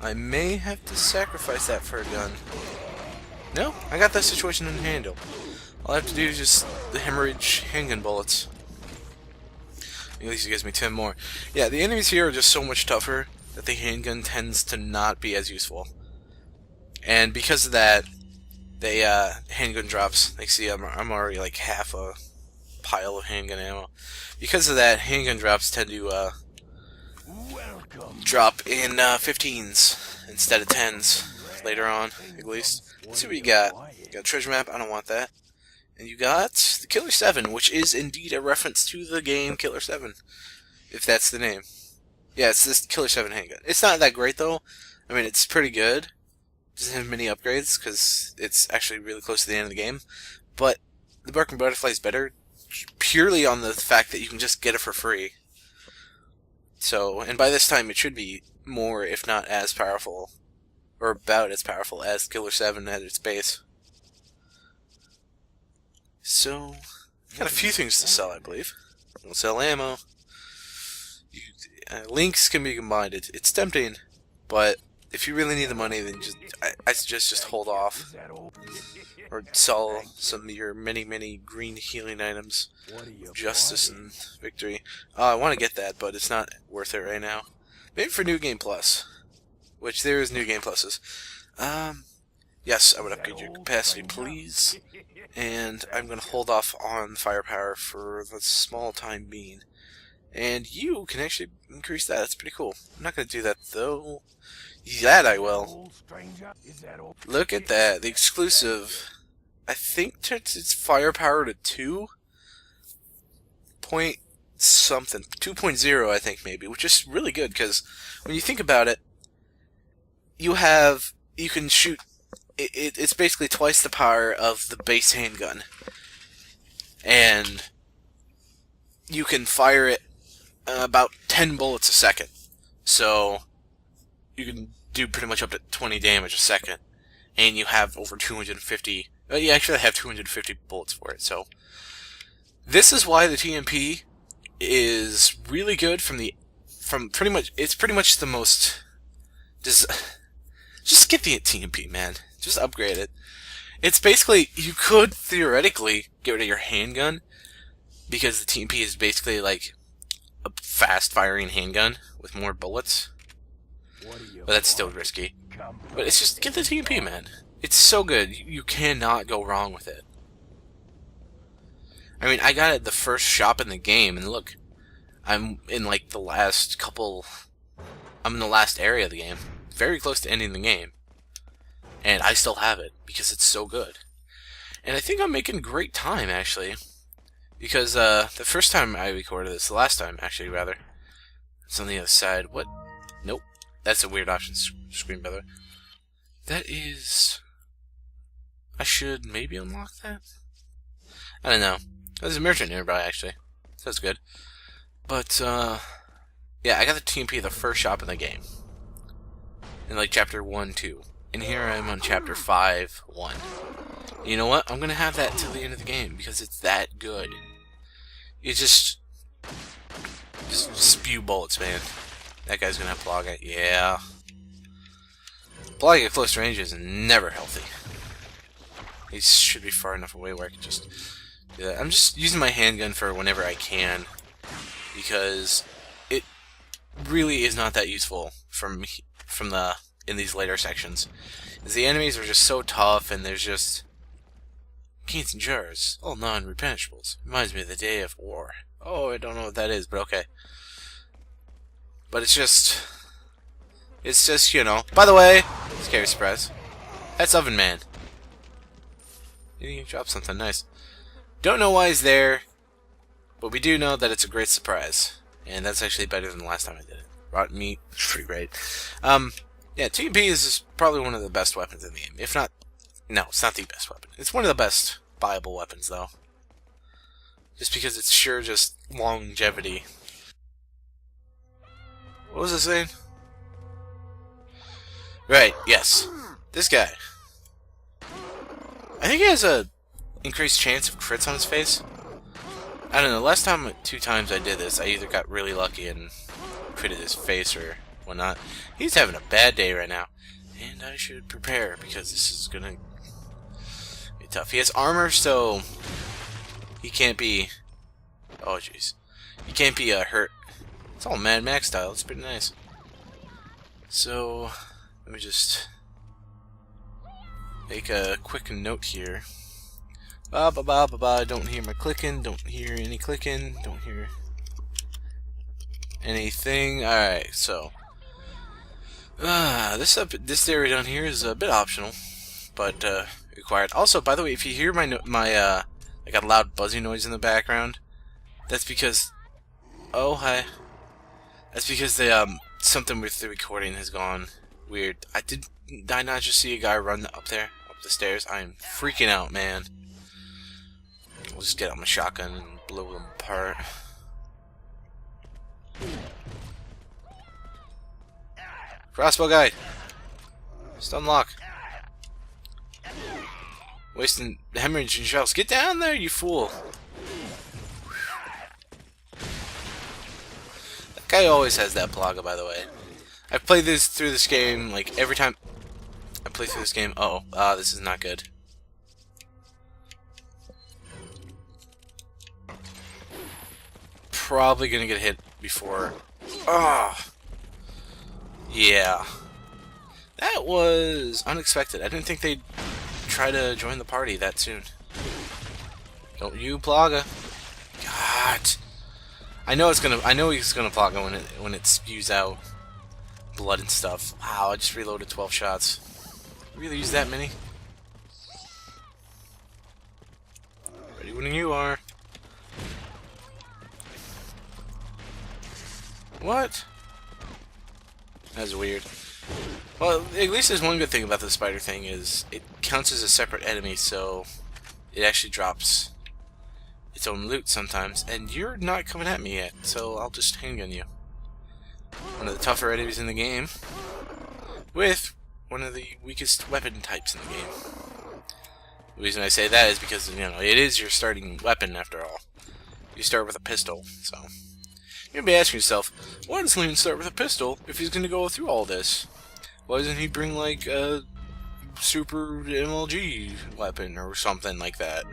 I may have to sacrifice that for a gun. No, I got that situation in handle. All I have to do is just the hemorrhage handgun bullets. At least it gives me 10 more. Yeah, the enemies here are just so much tougher that the handgun tends to not be as useful. And because of that, they handgun drops. Like, see, I'm already like half a pile of handgun ammo. Because of that, handgun drops tend to drop in 15s instead of 10s later on, at least. Let's see what you got. You got a treasure map. I don't want that. And you got the Killer 7, which is indeed a reference to the game Killer 7, if that's the name. Yeah, it's this Killer 7 handgun. It's not that great, though. I mean, it's pretty good. It doesn't have many upgrades, because it's actually really close to the end of the game. But the Barking Butterfly is better, purely on the fact that you can just get it for free. So, and by this time, it should be more, if not as powerful, or about as powerful as Killer 7 at its base. So, got a few things to sell, I believe. We'll sell ammo. Links can be combined. It's tempting, but if you really need the money, then I suggest just hold off. Or sell some of your many green healing items. Justice and Victory. I want to get that, but it's not worth it right now. Maybe for New Game Plus. Which there is New Game Pluses. Yes, I would upgrade your capacity, please. And I'm going to hold off on firepower for the small time being. And you can actually increase that. That's pretty cool. I'm not going to do that, though. That I will. Look at that. The exclusive, I think, turns its firepower to 2 point something. 2.0, I think, maybe. Which is really good, because when you think about it, you can shoot. It's basically twice the power of the base handgun. And you can fire it about 10 bullets a second. So you can do pretty much up to 20 damage a second. And you have over 250... you actually have 250 bullets for it. So this is why the TMP is really good from pretty much... It's pretty much the most... Just get the TMP, man. Just upgrade it. It's basically, you could theoretically get rid of your handgun, because the TMP is basically like a fast-firing handgun with more bullets. But that's still risky. But it's just, get the TMP, man. It's so good. You cannot go wrong with it. I mean, I got it the first shop in the game, and look, I'm in like the last couple... I'm in the last area of the game. Very close to ending the game. And I still have it, because it's so good. And I think I'm making great time, actually. Because, the first time I recorded this, the last time, actually, rather. It's on the other side. What? Nope. That's a weird option screen, by the way. That is... I should maybe unlock that? I don't know. There's a merchant nearby, actually. So that's good. But, yeah, I got the TMP the first shop in the game. In, like, Chapter 1, 2. And here I am on Chapter 5, 1. You know what? I'm going to have that till the end of the game, because it's that good. You just spew bullets, man. That guy's going to have Plaga. Yeah. Plaga at close range is never healthy. He should be far enough away where I can just do that. I'm just using my handgun for whenever I can, because it really is not that useful in these later sections. As the enemies are just so tough, and there's just cans and jars, all non-replenishables. Reminds me of the day of war. Oh, I don't know what that is, but okay. But it's just, you know. By the way, scary surprise. That's Oven Man. You dropped something nice. Don't know why he's there, but we do know that it's a great surprise, and that's actually better than the last time I did it. Rotten meat, pretty great. Yeah, TMP is probably one of the best weapons in the game. If not... No, it's not the best weapon. It's one of the best viable weapons, though. Just because it's sure just longevity. What was I saying? Right, yes. This guy. I think he has a increased chance of crits on his face. I don't know, last time, 2 times I did this, I either got really lucky and critted his face, or whatnot. He's having a bad day right now. And I should prepare, because this is gonna be tough. He has armor, so he can't be... Oh, jeez. He can't be hurt. It's all Mad Max style. It's pretty nice. So, let me just make a quick note here. Ba ba ba ba ba. Don't hear my clicking. Don't hear any clicking. Don't hear anything. Alright, so this area down here is a bit optional, but required. Also, by the way, if you hear my like a loud buzzing noise in the background, that's because hi. That's because the something with the recording has gone weird. Did I not just see a guy run up there, up the stairs? I'm freaking out, man. I'll just get out my shotgun and blow them apart. Crossbow guy! Stun lock. Wasting hemorrhage and shells. Get down there, you fool! That guy always has that plaga, by the way. I've played through this game, like, every time I play through this game. This is not good. Probably gonna get hit before. Yeah. That was unexpected. I didn't think they'd try to join the party that soon. Don't you, Plaga? God. I know he's gonna Plaga when it spews out blood and stuff. Wow, I just reloaded 12 shots. Really use that many? Ready when you are. What? That's weird. Well, at least there's one good thing about the spider thing is it counts as a separate enemy, so it actually drops its own loot sometimes, and you're not coming at me yet, so I'll just handgun you. One of the tougher enemies in the game, with one of the weakest weapon types in the game. The reason I say that is because, you know, it is your starting weapon after all. You start with a pistol, so... You're gonna be asking yourself, why does Leon start with a pistol if he's gonna go through all this? Why doesn't he bring, like, a super MLG weapon or something like that?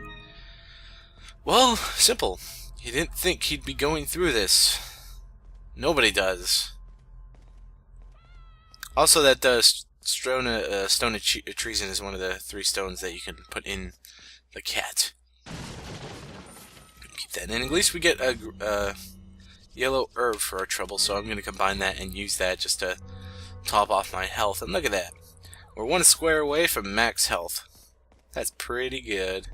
Well, simple. He didn't think he'd be going through this. Nobody does. Also, that stone of treason is one of the 3 stones that you can put in the cat. Keep that in. At least we get a yellow herb for our trouble, so I'm going to combine that and use that just to top off my health. And look at that. We're 1 square away from max health. That's pretty good.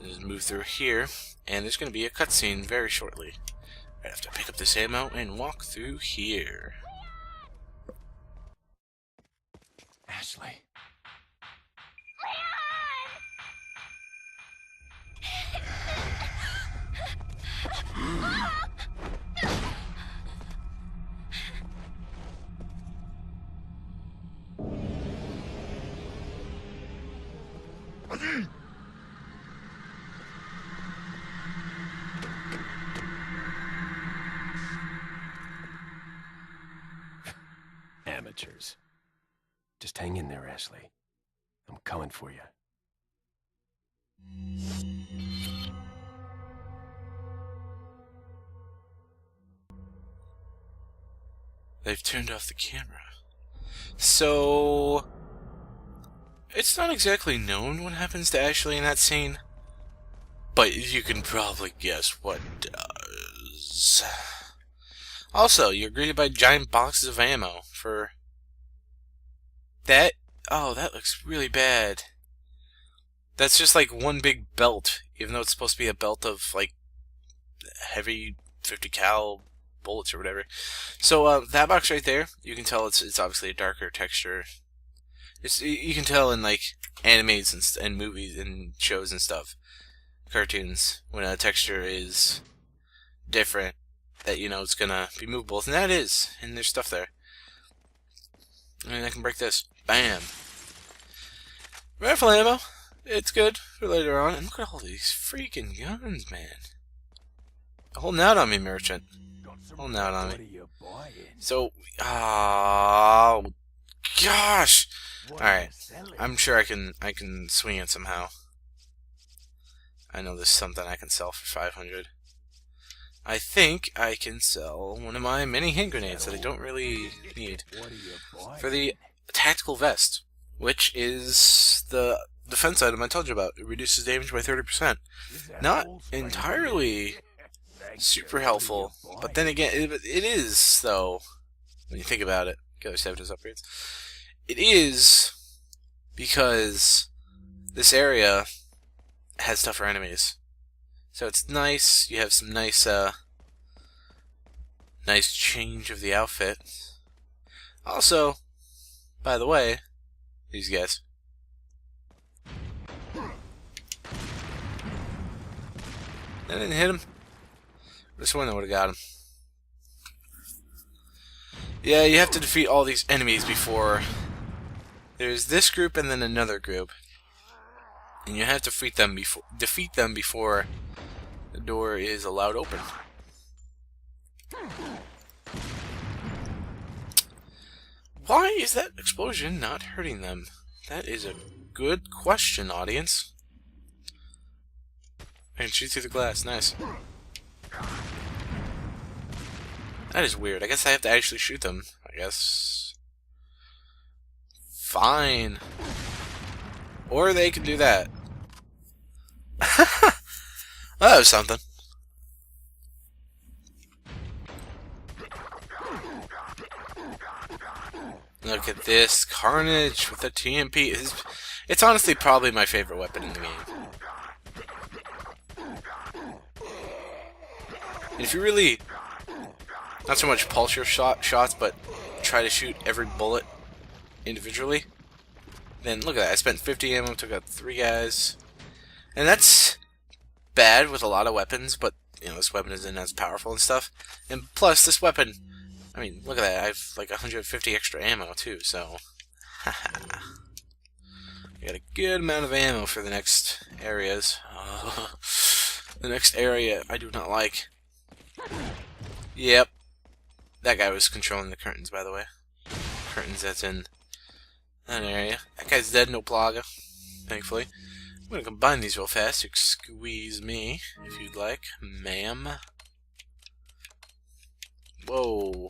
Just move through here, and there's going to be a cutscene very shortly. I have to pick up this ammo and walk through here. Ashley. Amateurs. Just hang in there, Ashley. I'm coming for you. They've turned off the camera. So... it's not exactly known what happens to Ashley in that scene, but you can probably guess what does. Also, you're greeted by giant boxes of ammo for... that? Oh, that looks really bad. That's just like one big belt, even though it's supposed to be a belt of, like, heavy 50 cal bullets or whatever. So, that box right there, you can tell it's obviously a darker texture. You can tell in, like, animes and movies and shows and stuff, cartoons, when a texture is different, that, you know, it's gonna be movable. And that is, and there's stuff there. And I can break this. Bam! Rifle ammo! It's good for later on. And look at all these freaking guns, man. Holding out on me, merchant. Got some holding out on What me. are you buying? So, oh gosh! What All are right, you selling? I'm sure I can swing it somehow. I know there's something I can sell for 500. I think I can sell one of my mini hand grenades that I don't really need What are you buying? for the tactical vest, which is the defense item I told you about. It reduces damage by 30%. Is that Not all, stranger? entirely Thank super you. helpful, What are you but then buying? again, it is, though, when you think about it. Killer 7 is upgrades. It is because this area has tougher enemies. So it's nice. You have some nice change of the outfit. Also, by the way, these guys. I didn't hit him. This one I would have got him. Yeah, you have to defeat all these enemies before. There's this group and then another group, and you have to defeat them before the door is allowed open. Why is that explosion not hurting them? That is a good question, audience. I can shoot through the glass. Nice. That is weird. I guess I have to actually shoot them. I guess. Fine. Or they can do that. That was something. Look at this carnage with the TMP. It's honestly probably my favorite weapon in the game. And if you really, not so much pulse your shots, but try to shoot every bullet individually, then look at that. I spent 50 ammo, took out 3 guys. And that's bad with a lot of weapons, but you know, this weapon isn't as powerful and stuff. And plus, this weapon, I mean, look at that. I have like 150 extra ammo too, so I got a good amount of ammo for the next areas. The next area I do not like. Yep. That guy was controlling the curtains, by the way. Curtains that's in that area. That guy's dead, no plaga, thankfully. I'm gonna combine these real fast. Squeeze me, if you'd like, ma'am. Whoa.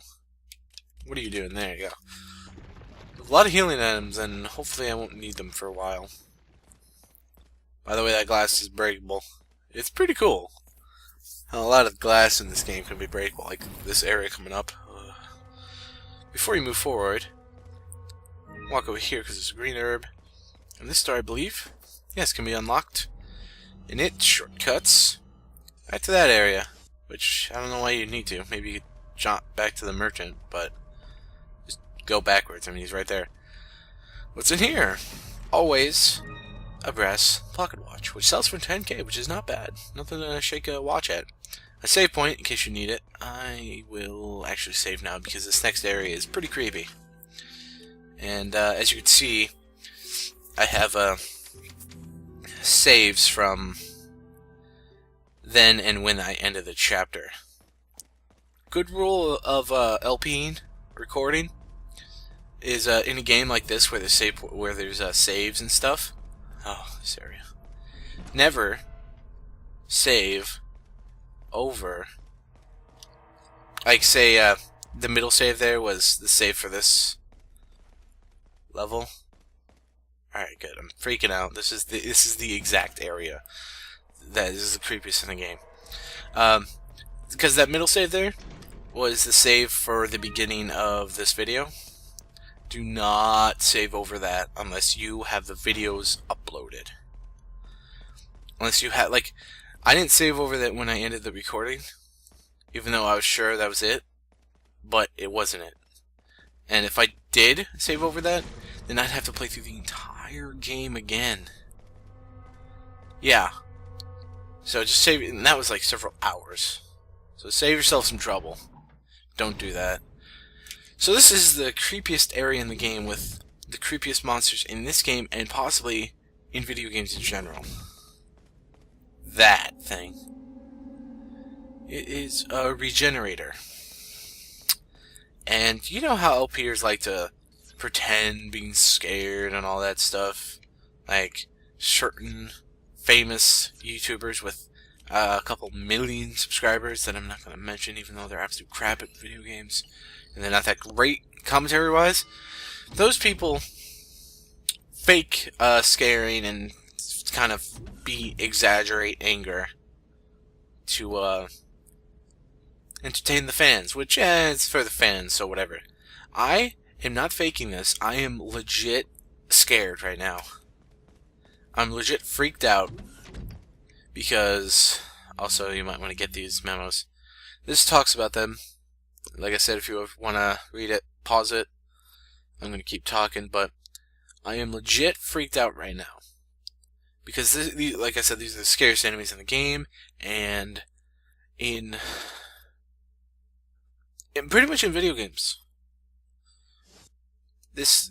What are you doing? There you go. A lot of healing items, and hopefully I won't need them for a while. By the way, that glass is breakable. It's pretty cool. A lot of glass in this game can be breakable, like this area coming up. Before you move forward, walk over here because there's a green herb. And this door, I believe, yes, can be unlocked. And it shortcuts back to that area, which I don't know why you need to. Maybe you could jump back to the merchant, but just go backwards. I mean, he's right there. What's in here? Always a brass pocket watch, which sells for 10k, which is not bad. Nothing to shake a watch at. A save point, in case you need it. I will actually save now because this next area is pretty creepy. And as you can see, I have saves from then and when I ended the chapter. Good rule of LPing, recording, is in a game like this where there's saves and stuff. Oh, this area. Never save over. Like, say, the middle save there was the save for this level. Alright, good. I'm freaking out. This is the exact area that is the creepiest in the game. Because that middle save there was the save for the beginning of this video. Do not save over that unless you have the videos uploaded. Unless you have, like, I didn't save over that when I ended the recording, even though I was sure that was it, but it wasn't it. And if I did save over that, then I'd have to play through the entire game again. Yeah. So just save it, and that was like several hours. So save yourself some trouble. Don't do that. So this is the creepiest area in the game with the creepiest monsters in this game and possibly in video games in general. That thing. It is a regenerator. And you know how LPers like to pretend being scared and all that stuff? Like certain famous YouTubers with a couple million subscribers that I'm not going to mention, even though they're absolute crap at video games. And they're not that great commentary-wise. Those people fake scaring and kind of exaggerate anger to entertain the fans, which it's for the fans, so whatever. I am not faking this. I am legit scared right now. I'm legit freaked out because, also you might want to get these memos. This talks about them. Like I said, if you want to read it, pause it. I'm going to keep talking, but I am legit freaked out right now. Because, like I said, these are the scariest enemies in the game, and in pretty much in video games. These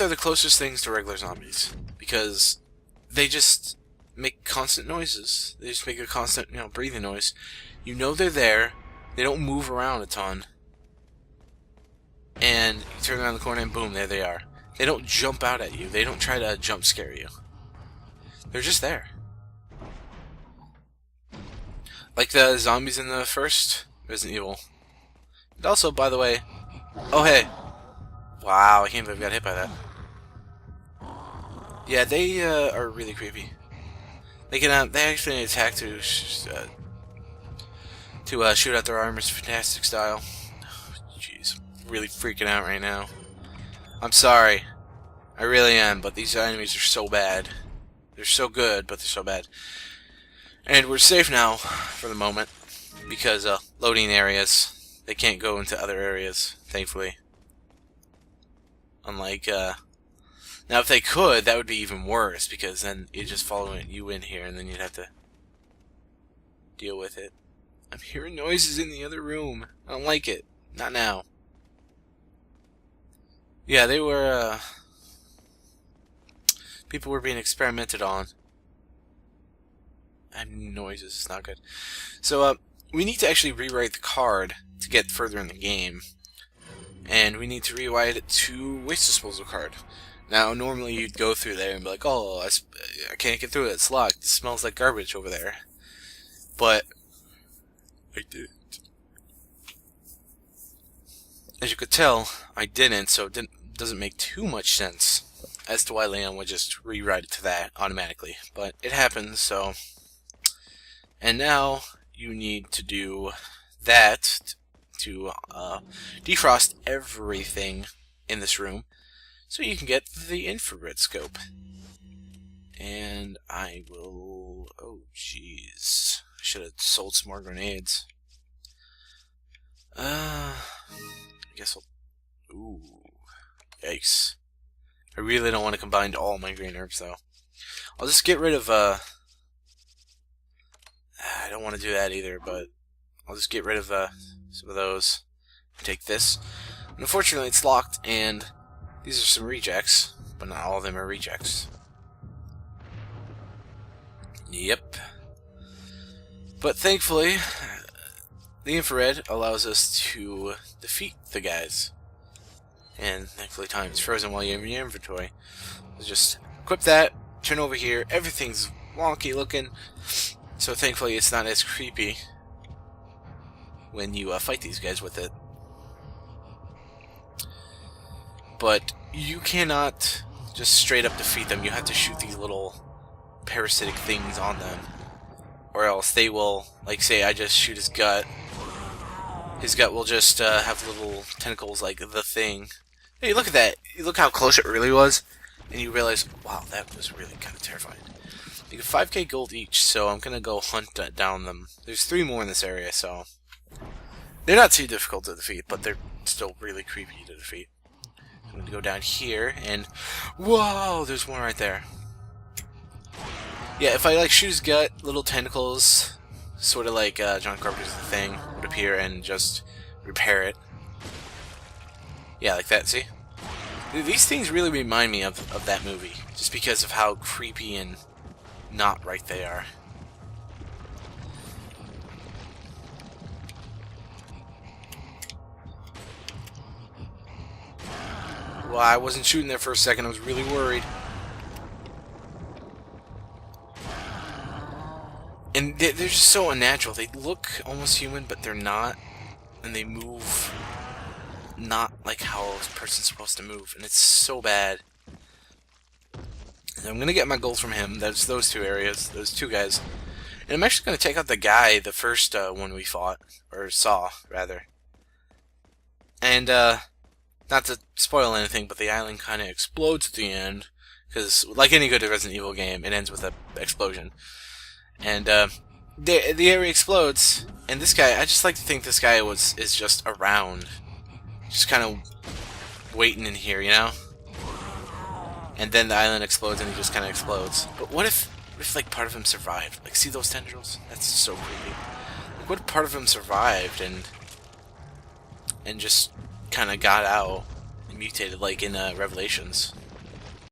are the closest things to regular zombies, because they just make constant noises. They just make a constant, breathing noise. You know they're there. They don't move around a ton. And you turn around the corner and boom, there they are. They don't jump out at you. They don't try to jump scare you. They're just there. Like the zombies in the first Resident Evil. And also, by the way... Oh, hey. Wow, I can't believe I got hit by that. Yeah, they are really creepy. They can they actually attack to shoot out their armors, fantastic style. Jeez, really freaking out right now. I'm sorry, I really am, but these enemies are so bad. They're so good, but they're so bad. And we're safe now for the moment because loading areas. They can't go into other areas, thankfully. Unlike now, if they could, that would be even worse, because then you'd just follow you in here, and then you'd have to deal with it. I'm hearing noises in the other room. I don't like it. Not now. Yeah, they were, people were being experimented on. And noises, it's not good. So, we need to actually rewrite the card to get further in the game. And we need to rewrite it to waste disposal card. Now, normally you'd go through there and be like, oh, I can't get through it, it's locked, it smells like garbage over there. But I didn't. As you could tell, I didn't, so it doesn't make too much sense as to why Leon would just rewrite it to that automatically. But it happens, so... And now, you need to do that to defrost everything in this room so you can get the infrared scope. And I will... Oh, jeez. I should have sold some more grenades. I guess I'll... Ooh. Yikes. I really don't want to combine all my green herbs, though. I'll just get rid of, I don't want to do that either, but I'll just get rid of, some of those. Take this. And unfortunately, it's locked, and these are some rejects, but not all of them are rejects. Yep. But thankfully, the infrared allows us to defeat the guys. And thankfully time is frozen while you're in your inventory. So just equip that, turn over here, everything's wonky looking. So thankfully it's not as creepy when you fight these guys with it. But you cannot just straight up defeat them. You have to shoot these little parasitic things on them. Or else they will, like say I just shoot his gut. His gut will just have little tentacles like the thing. Hey, look at that. Look how close it really was. And you realize, wow, that was really kind of terrifying. You get 5k gold each, so I'm going to go hunt down them. There's 3 more in this area, so... They're not too difficult to defeat, but they're still really creepy to defeat. I'm going to go down here, and... Whoa, there's one right there. Yeah, if I like shoot his gut, little tentacles, sort of like John Carpenter's The Thing, would appear and just repair it. Yeah, like that, see? These things really remind me of that movie, just because of how creepy and not right they are. Well, I wasn't shooting there for a second. I was really worried. And they're just so unnatural. They look almost human, but they're not. And they move not like how a person's supposed to move. And it's so bad. And I'm going to get my gold from him. That's those two areas. Those two guys. And I'm actually going to take out the guy, the first one we fought. Or saw, rather. And, not to spoil anything, but the island kind of explodes at the end. Because, like any good Resident Evil game, it ends with an explosion. And the area explodes, and this guy, I just like to think this guy is just around, just kind of waiting in here, you know? And then the island explodes, and he just kind of explodes. But what if like part of him survived? Like, see those tendrils? That's so creepy. Like, what if part of him survived and just kind of got out and mutated, like in Revelations?